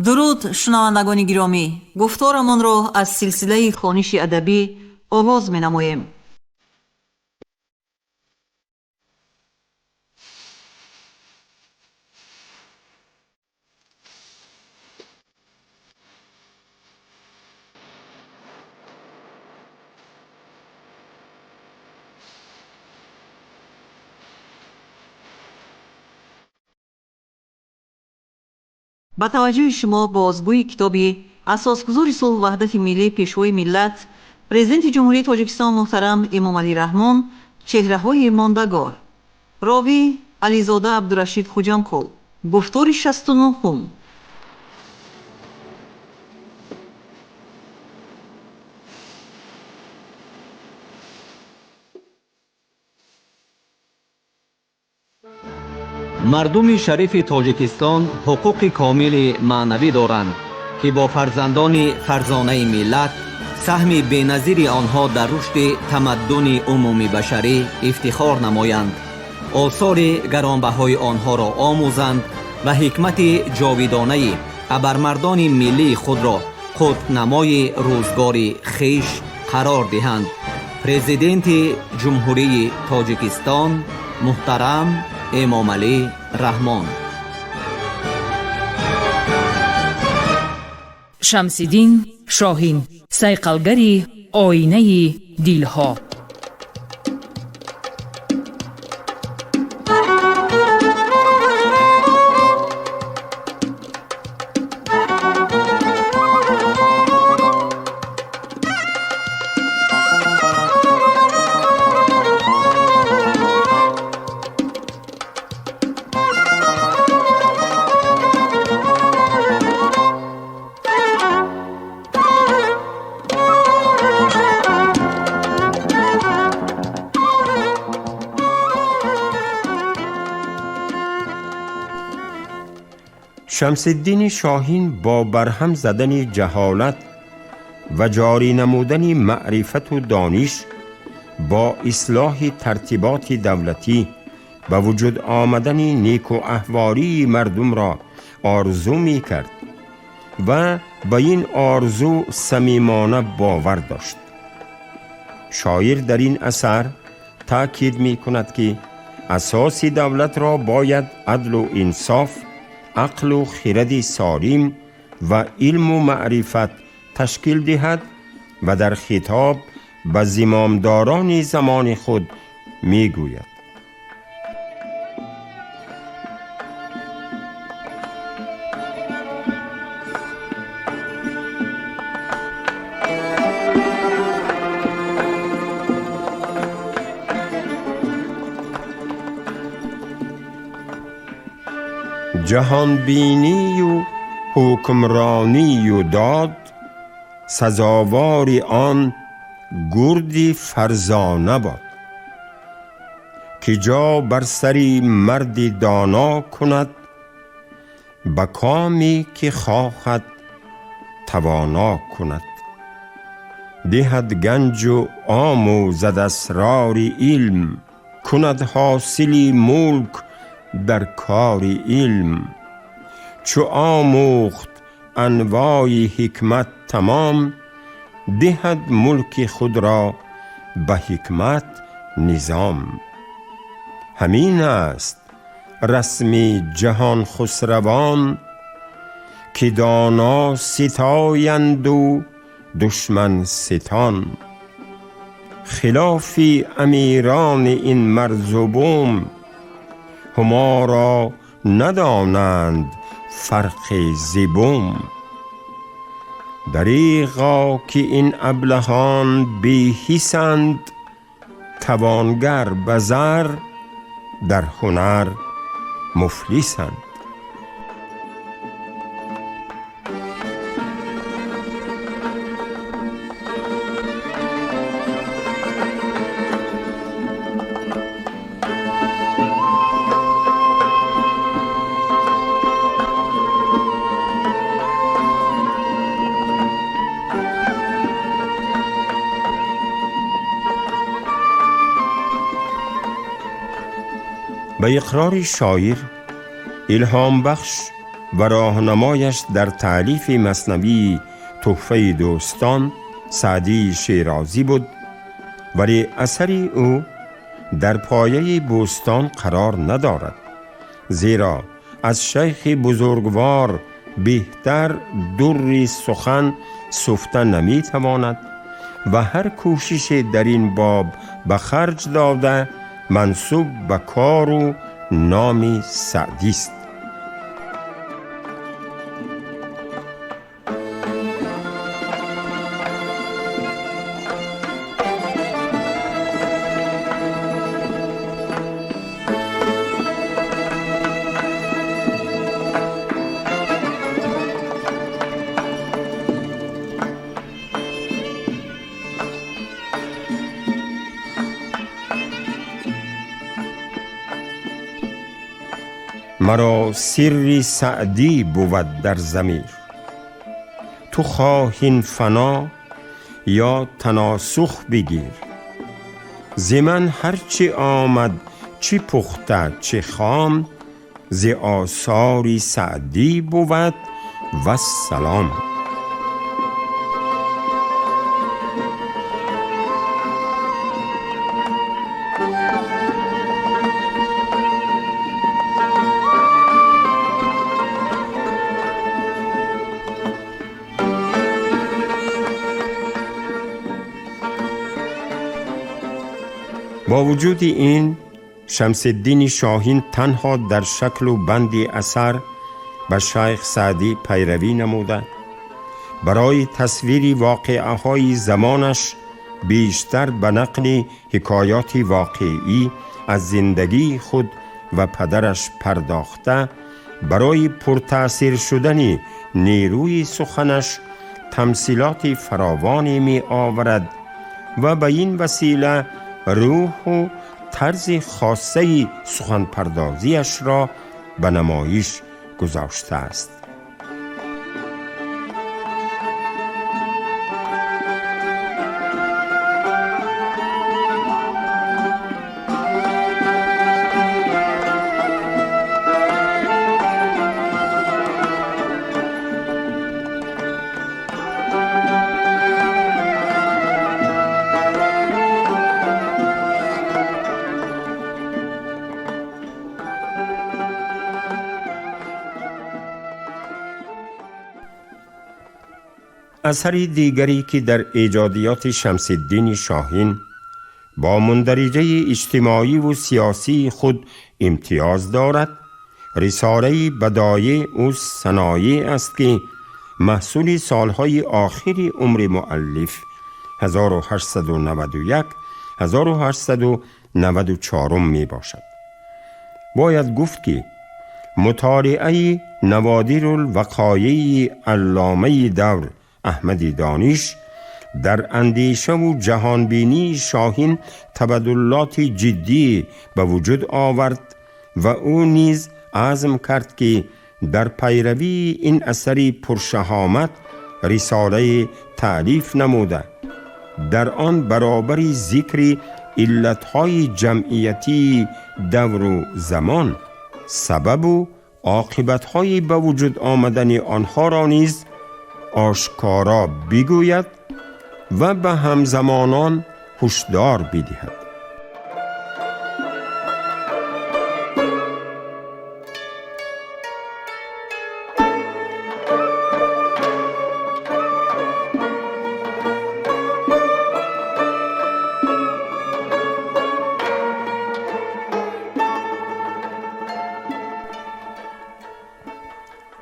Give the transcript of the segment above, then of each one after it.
درود شنوندگان گرامی، گفتارمان را از سلسله خوانش ادبی آغاز می‌نماییم. با توجه شما بازگوی کتابی اساسگزار صلح و وحدت ملی پیشوای ملت پرزیدنت جمهوری تاجیکستان محترم امام علی رحمان، چهره‌های ماندگار، راوی علیزاده عبدالرشید خوجامکل. گفتار 69. مردم شریف تاجیکستان حقوق کامل معنوی دارند که با فرزندان فرزانه ملت سهم بی‌نظیر آنها در رشد تمدن عمومی بشری افتخار نمایند، آثار گرانبهای آنها را آموزند و حکمت جاودانه ابرمردان ملی خود را قطب‌نمای روزگار خیش قرار دهند. پرزیدنت جمهوری تاجیکستان محترم امام علی رحمان. شمس‌الدین شاهین، صیقلگری آینه دلها. شمس‌الدین شاهین با برهم زدن جهالت و جاری نمودن معرفت و دانش با اصلاح ترتیبات دولتی و وجود آمدن نیک و احوالی مردم را آرزو می کرد و به این آرزو صمیمانه باور داشت. شاعر در این اثر تأکید می کند که اساس دولت را باید عدل و انصاف، عقل و خرد سالم و علم و معرفت تشکیل دهد و در خطاب به زمامداران زمان خود می گوید: جهان بینی و حکمرانی و داد، سزاوار آن گردی فرزانه باد. که جا بر سری مرد دانا کند، به کامی که خواهد توانا کند. دهد گنج و آموزد اسرار علم، کند حاصل ملک در کار علم. چو آموخت انواع حکمت تمام، دهد ملک خود را به حکمت نظام. همین است رسم جهان خسروان، که دانا ستایند و دشمن ستان. خلاف امیران این مرز و بوم، هما را ندانند فرق زبوم. دریغا که این ابلهان بی حسند، توانگر به زر در هنر مفلسند. به اقرار شاعر، الهام بخش و راهنمایش در تألیف مثنوی تحفه دوستان سعدی شیرازی بود، ولی اثری او در پایه بوستان قرار ندارد، زیرا از شیخ بزرگوار بهتر دری سخن سفته نمی تواند و هر کوشش در این باب به خرج داده منسوب به کار و نام سعدی است. مرا سری سعدی بود در ضمیر، تو خواهین فنا یا تناسخ بگیر. ز من هرچی آمد چی پخته چی خام، ز آثاری سعدی بود و سلام. با وجود این، شمس الدین شاهین تنها در شکل و بندی اثر به شیخ سعدی پیروی نموده، برای تصویر واقعه‌های زمانش بیشتر به نقل حکایات واقعی از زندگی خود و پدرش پرداخته، برای پرتأثیر شدن نیروی سخنش تمثیلات فراوانی می آورد و به این وسیله روح و طرز خاصه سخن پردازیش را به نمایش گذاشته است. اثر دیگری که در ایجادیات شمس الدین شاهین با مندرجه اجتماعی و سیاسی خود امتیاز دارد، رساله بدایع و صنایع است که محصول سالهای آخر عمر مؤلف 1891-1894 می باشد. باید گفت که مطالعه نوادر الوقایع علامه دور احمد دانش در اندیشه و جهانبینی شاهین تبدلات جدی به وجود آورد و او نیز عزم کرد که در پیروی این اثری پرشهامت رساله تألیف نموده، در آن برابر ذکر علتهای جمعیتی دور و زمان، سبب و عاقبتهای به وجود آمدن آنها را نیز آشکارا بگوید و به همزمانان هشدار بدهد.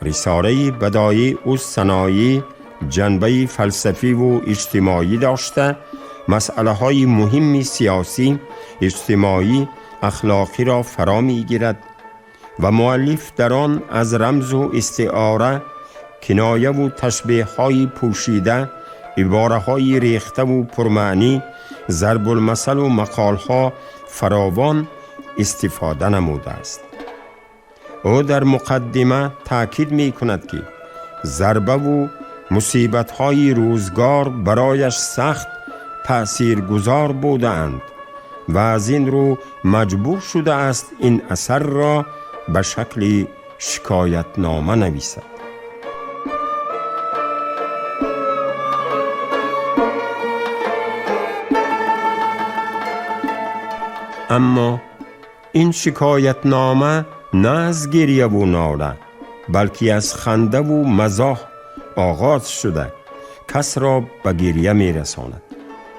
رساله بدایع و صنایع جنبه فلسفی و اجتماعی داشته، مسئله های مهم سیاسی، اجتماعی، اخلاقی را فرا می گیرد و مؤلف در آن از رمز و استعاره، کنایه و تشبیه های پوشیده، عباره های ریخته و پرمعنی، ضرب المثل و مقال ها فراوان استفاده نموده است. او در مقدمه تأکید می کند که ضربه و مصیبت‌های روزگار برایش سخت تأثیرگذار بودند و از این رو مجبور شده است این اثر را به شکل شکایتنامه نویسد. اما این شکایتنامه نه از گریه و ناله بلکه از خنده و مزاح آغاز شده کس را به گریه می رساند.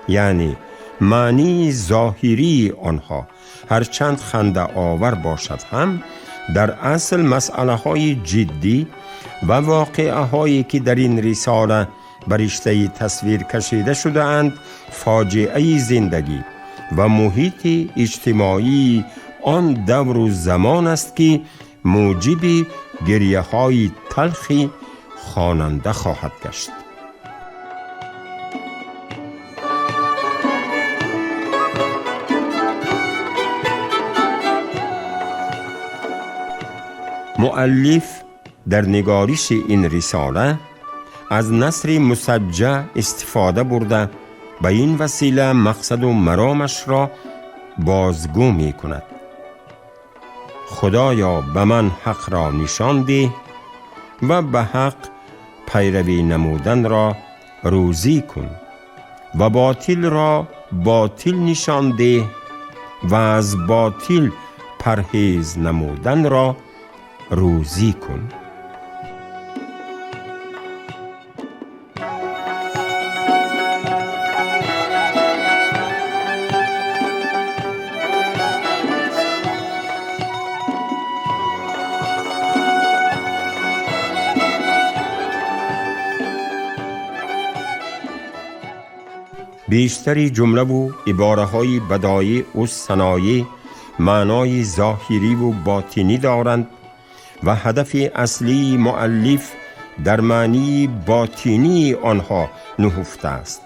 یعنی معنی ظاهری آنها هرچند خنده آور باشد هم در اصل مسئله های جدی و واقعه هایی که در این رساله برشته تصویر کشیده شده اند فاجعه زندگی و محیط اجتماعی آن دور و زمان است که موجب گریه های تلخی خواننده خواهد گشت. مؤلف در نگارش این رساله از نثر مسجع استفاده برده به این وسیله مقصد و مرامش را بازگو می کند. خدایا به من حق را نشان ده و به حق پیروی نمودن را روزی کن و باطل را باطل نشان ده و از باطل پرهیز نمودن را روزی کن. بیشتری جمله و عباره های بدایع و صنایع معنای ظاهری و باطنی دارند و هدف اصلی مؤلف در معنی باطنی آنها نهفته است.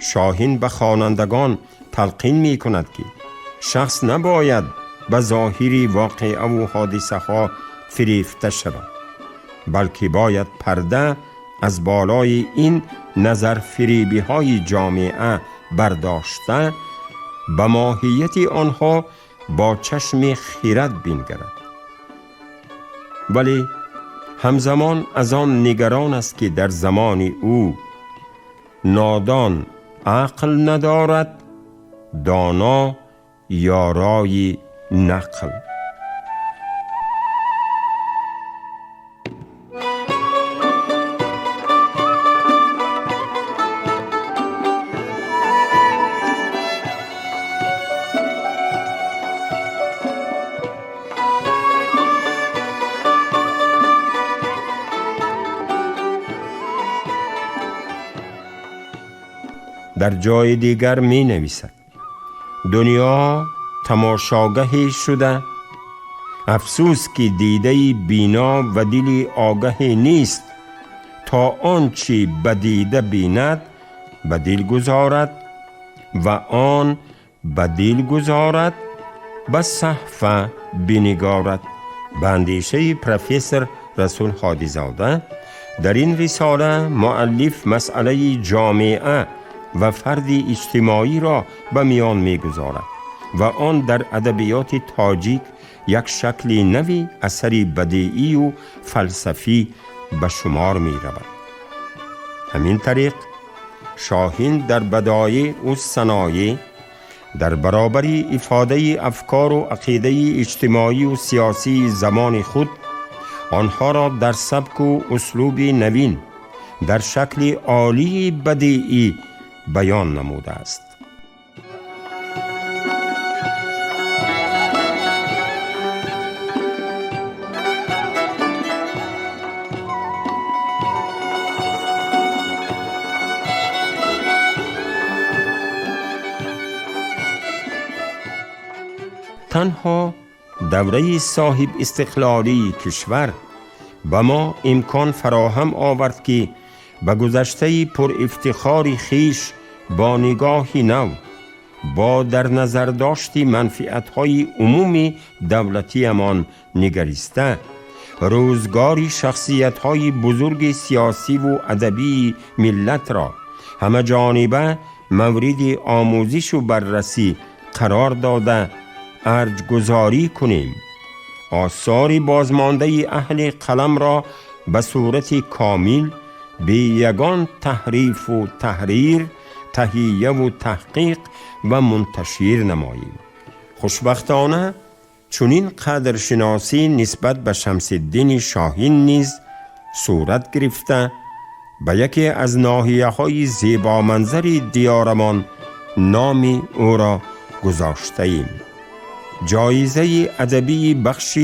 شاهین به خوانندگان تلقین می کند که شخص نباید به ظاهری واقعه و حادثه ها فریفته شود، بلکه باید پرده از بالای این نظر فریبی های جامعه برداشته به ماهیت آنها با چشم خیرت بنگرد. ولی همزمان از آن نگران است که در زمان او نادان عقل ندارد، دانا یارای نقل. در جای دیگر می نویسد دنیا تماشاگهی شده، افسوس که دیده بینا و دل آگه نیست تا آنچه به دیده بیند به دل گذارد و آن به دل گذارد به صحفه بنگارد. به اندیشه پروفسور رسول هادی زاده در این رساله مؤلف مسئله جامعه و فرد اجتماعی را به میان می گذارد و آن در ادبیات تاجیک یک شکل نوی اثری بدیعی و فلسفی به شمار می رود. همین طریق شاهین در بدایع و صنایع در برابر افاده افکار و عقیده اجتماعی و سیاسی زمان خود آنها را در سبک و اسلوب نوین در شکل عالی بدیعی بیان نموده است. تنها دوره صاحب استقلالی کشور به ما امکان فراهم آورد که به گذشته پر افتخار خیش با نگاهی نو با در نظر داشتی منفعت‌های عمومی دولتی امان نگریسته روزگاری شخصیت‌های بزرگ سیاسی و ادبی ملت را همه جانبه مورد آموزش و بررسی قرار داده ارجگذاری کنیم آثار بازمانده اهل قلم را به صورت کامل به یگان تحریف و تحریر، تهیه و تحقیق و منتشر نماییم. خوشبختانه چنین قدرشناسی نسبت به شمس الدین شاهین نیز صورت گرفته به یکی از ناحیه‌های زیبا منظر دیارمان نام او را گذاشته ایم. جایزه ادبی بخش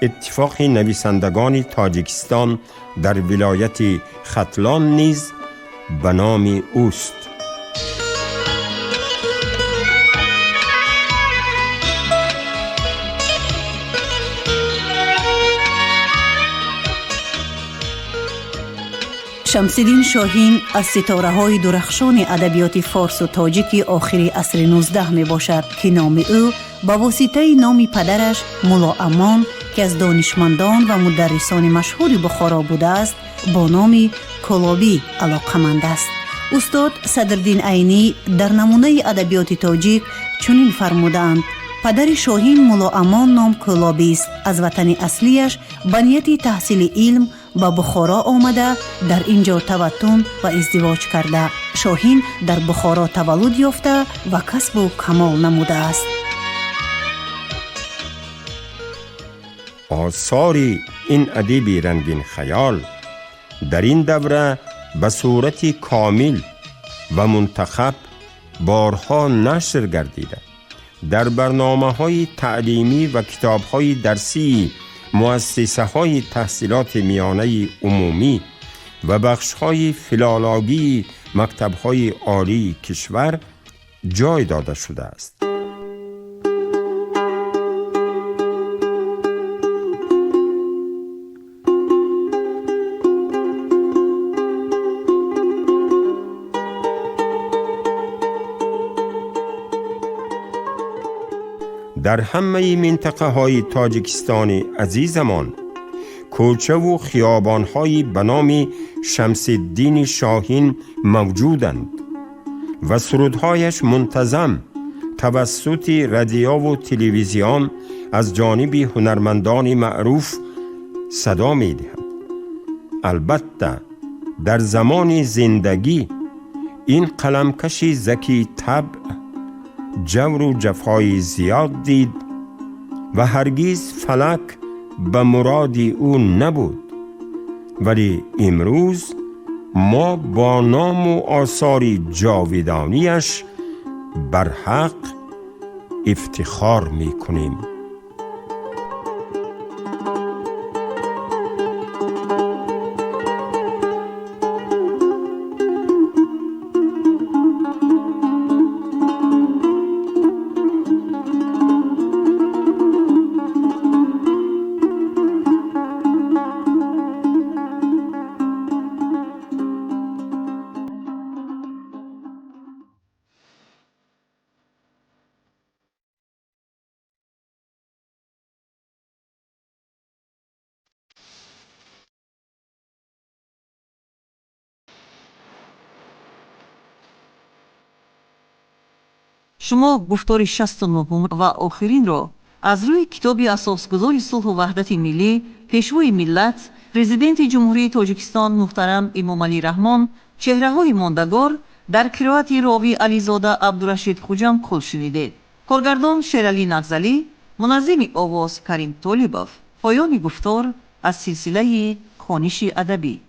اتفاق نویسندگان تاجیکستان در ولایت ختلان نیز به نام اوست. شمس‌الدین شاهین از ستاره‌های درخشان ادبیات فارس و تاجیک آخر عصر 19 می باشد که نام او با واسطه نام پدرش مولا امان که از دانشمندان و مدرسان مشهور بخارا بوده است با نام کلابی علاقمند است. استاد صدرالدین عینی در نمونه ادبیات تاجیک چنین فرمودند: پدر شاهین مولا امان نام کلابی است. از وطن اصلیش به نیت تحصیل علم به بخارا آمده در اینجا توطن و ازدواج کرده. شاهین در بخارا تولد یافته و کسب و کمال نموده است. آثار این ادیب رنگین خیال در این دوره به صورت کامل و منتخب بارها نشر گردیده. در برنامه‌های تعلیمی و کتاب‌های درسی مؤسسه‌های تحصیلات میانه عمومی و بخش‌های فیلولوژی مکتب‌های عالی کشور جای داده شده است. در همه منطقه های تاجیکستان عزیزمان کوچه و خیابان های به نام شمس الدین شاهین موجودند و سرودهایش منتظم توسط رادیو و تلویزیون از جانب هنرمندان معروف صدا می دهند. البته در زمان زندگی این قلمکش ذکی طبع جور و جفای زیاد دید و هرگز فلک به مراد او نبود، ولی امروز ما با نام و آثار جاودانیش بر حق افتخار می کنیم. شما گفتار 69 و آخرین را از روی کتاب اساسگذار صلح و وحدت ملی پیشوای ملت پرزیدنت جمهوری تاجیکستان محترم امام علی رحمان چهره‌های ماندگار در قرائت راوی علیزاده عبدالرشید خوجم خل شنیدید. کارگردان شیرعلی نغزلی، منظم آواز کریم طالبوف. پایان گفتار از سلسله خوانش ادبی.